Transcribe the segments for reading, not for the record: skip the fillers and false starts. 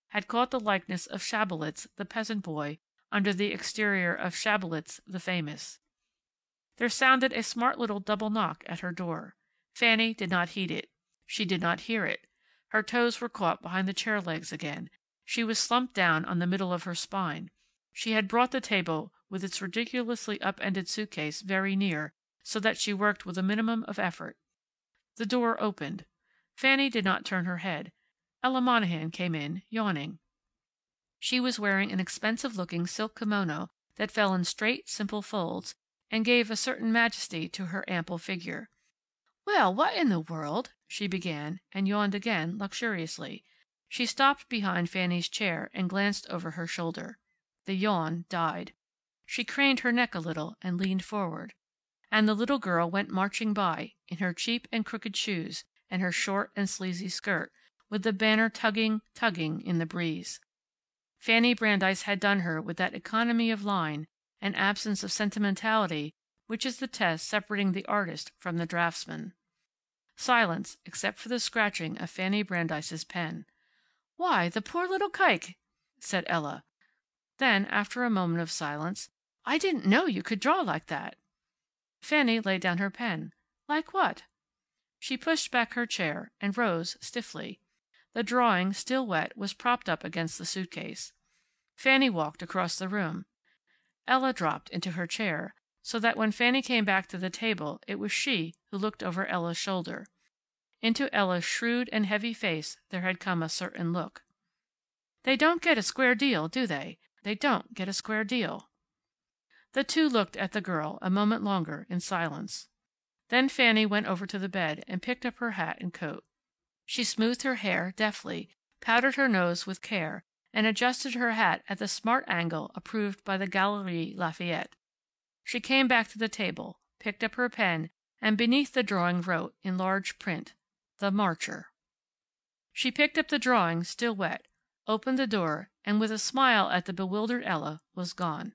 had caught the likeness of Schabelitz, the peasant boy, under the exterior of Schabelitz, the famous. There sounded a smart little double knock at her door. Fanny did not heed it. She did not hear it. Her toes were caught behind the chair legs again. She was slumped down on the middle of her spine. She had brought the table with its ridiculously up-ended suitcase very near, so that she worked with a minimum of effort. The door opened. Fanny did not turn her head. Ella Monahan came in, yawning. She was wearing an expensive-looking silk kimono that fell in straight, simple folds, and gave a certain majesty to her ample figure. "Well, what in the world?" she began, and yawned again, luxuriously. She stopped behind Fanny's chair and glanced over her shoulder. The yawn died. She craned her neck a little and leaned forward. And the little girl went marching by, in her cheap and crooked shoes, and her short and sleazy skirt, with the banner tugging, tugging in the breeze. Fanny Brandeis had done her with that economy of line and absence of sentimentality which is the test separating the artist from the draftsman. Silence, except for the scratching of Fanny Brandeis's pen. "Why, the poor little kike!" said Ella. Then, after a moment of silence, "I didn't know you could draw like that." Fanny laid down her pen. "Like what?" She pushed back her chair and rose stiffly. The drawing, still wet, was propped up against the suitcase. Fanny walked across the room. Ella dropped into her chair, so that when Fanny came back to the table it was she who looked over Ella's shoulder. Into Ella's shrewd and heavy face there had come a certain look. "They don't get a square deal, do they? They don't get a square deal." The two looked at the girl a moment longer in silence. Then Fanny went over to the bed and picked up her hat and coat. She smoothed her hair deftly, powdered her nose with care, and adjusted her hat at the smart angle approved by the Galerie Lafayette. She came back to the table, picked up her pen, and beneath the drawing wrote, in large print, "The Marcher." She picked up the drawing, still wet, opened the door, and with a smile at the bewildered Ella, was gone.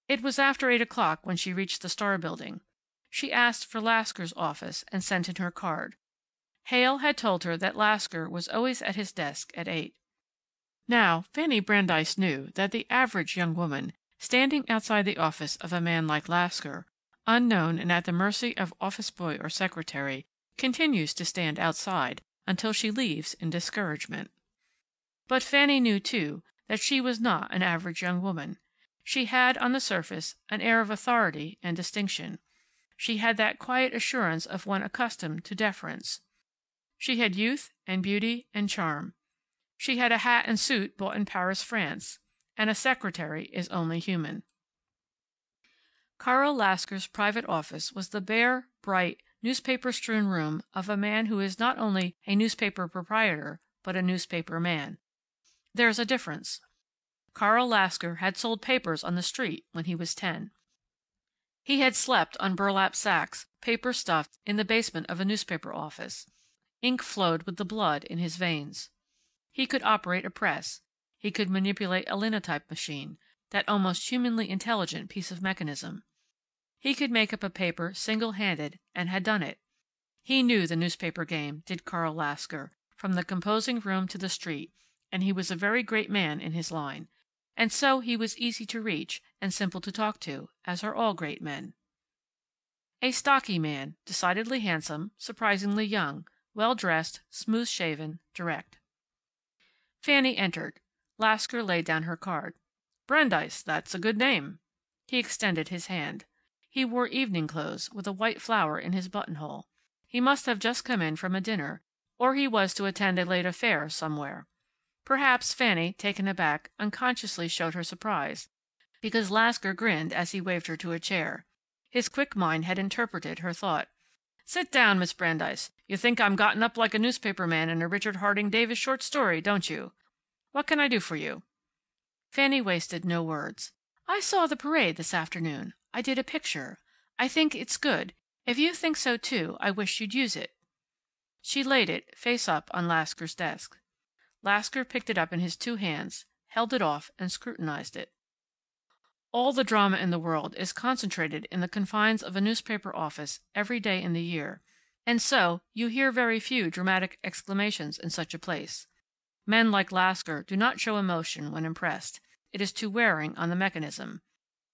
It was after 8 o'clock when she reached the Star Building. She asked for Lasker's office, and sent in her card. Hale had told her that Lasker was always at his desk at 8. Now, Fanny Brandeis knew that the average young woman, standing outside the office of a man like Lasker, unknown and at the mercy of office boy or secretary, continues to stand outside until she leaves in discouragement. But Fanny knew, too, that she was not an average young woman. She had, on the surface, an air of authority and distinction. She had that quiet assurance of one accustomed to deference. She had youth and beauty and charm. She had a hat and suit bought in Paris, France, and a secretary is only human. Carl Lasker's private office was the bare, bright, newspaper-strewn room of a man who is not only a newspaper proprietor, but a newspaper man. There's a difference. Carl Lasker had sold papers on the street when he was 10. He had slept on burlap sacks, paper stuffed, in the basement of a newspaper office. Ink flowed with the blood in his veins. He could operate a press. He could manipulate a linotype machine, that almost humanly intelligent piece of mechanism. He could make up a paper single-handed, and had done it. He knew the newspaper game, did Carl Lasker, from the composing room to the street, and he was a very great man in his line. And so he was easy to reach and simple to talk to, as are all great men. A stocky man, decidedly handsome, surprisingly young, well-dressed, smooth-shaven, direct. Fanny entered. Lasker laid down her card. "Brandeis, that's a good name." He extended his hand. He wore evening clothes, with a white flower in his buttonhole. He must have just come in from a dinner, or he was to attend a late affair somewhere. Perhaps Fanny, taken aback, unconsciously showed her surprise, because Lasker grinned as he waved her to a chair. His quick mind had interpreted her thought. "Sit down, Miss Brandeis. You think I'm gotten up like a newspaper man in a Richard Harding Davis short story, don't you? What can I do for you?" Fanny wasted no words. "I saw the parade this afternoon. I did a picture. I think it's good. If you think so, too, I wish you'd use it." She laid it, face up, on Lasker's desk. Lasker picked it up in his two hands, held it off, and scrutinized it. All the drama in the world is concentrated in the confines of a newspaper office every day in the year, and so you hear very few dramatic exclamations in such a place. Men like Lasker do not show emotion when impressed. It is too wearing on the mechanism.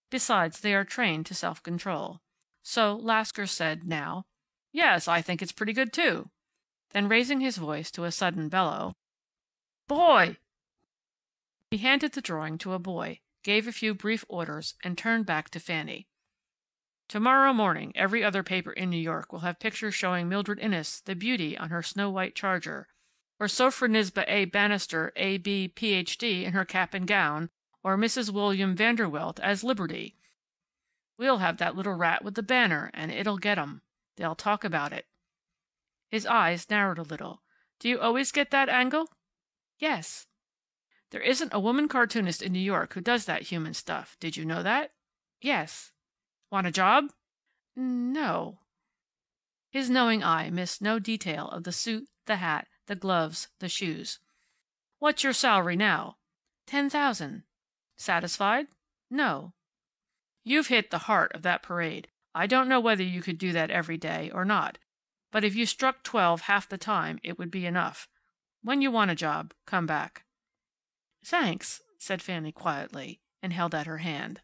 Besides, they are trained to self-control. So Lasker said now, "Yes, I think it's pretty good, too." Then raising his voice to a sudden bellow, "Boy!" He handed the drawing to a boy, gave a few brief orders, and turned back to Fanny. "Tomorrow morning every other paper in New York will have pictures showing Mildred Inness, the beauty, on her snow-white charger, or Sophronisba A. Bannister, A.B., Ph.D., in her cap and gown, or Mrs. William Vanderwelt as Liberty. We'll have that little rat with the banner, and it'll get 'em. They'll talk about it." His eyes narrowed a little. "Do you always get that angle?" "Yes." "There isn't a woman cartoonist in New York who does that human stuff. Did you know that?" "Yes." "Want a job?" "No." His knowing eye missed no detail of the suit, the hat, the gloves, the shoes. "What's your salary now?" "10,000." "Satisfied?" "No." "You've hit the heart of that parade. I don't know whether you could do that every day or not. But if you struck 12 half the time it would be enough. When you want a job, come back." "Thanks," said Fanny quietly, and held out her hand.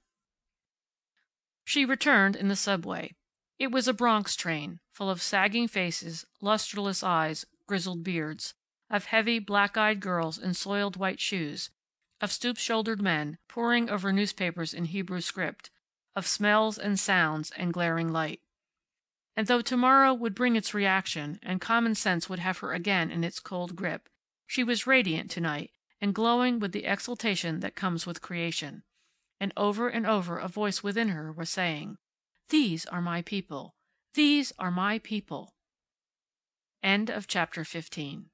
She returned in the subway. It was a Bronx train, full of sagging faces, lusterless eyes, grizzled beards, of heavy, black-eyed girls in soiled white shoes, of stoop-shouldered men, poring over newspapers in Hebrew script, of smells and sounds and glaring light. And though tomorrow would bring its reaction, and common sense would have her again in its cold grip, she was radiant tonight, and glowing with the exultation that comes with creation. And over a voice within her was saying, "These are my people. These are my people." End of chapter 15.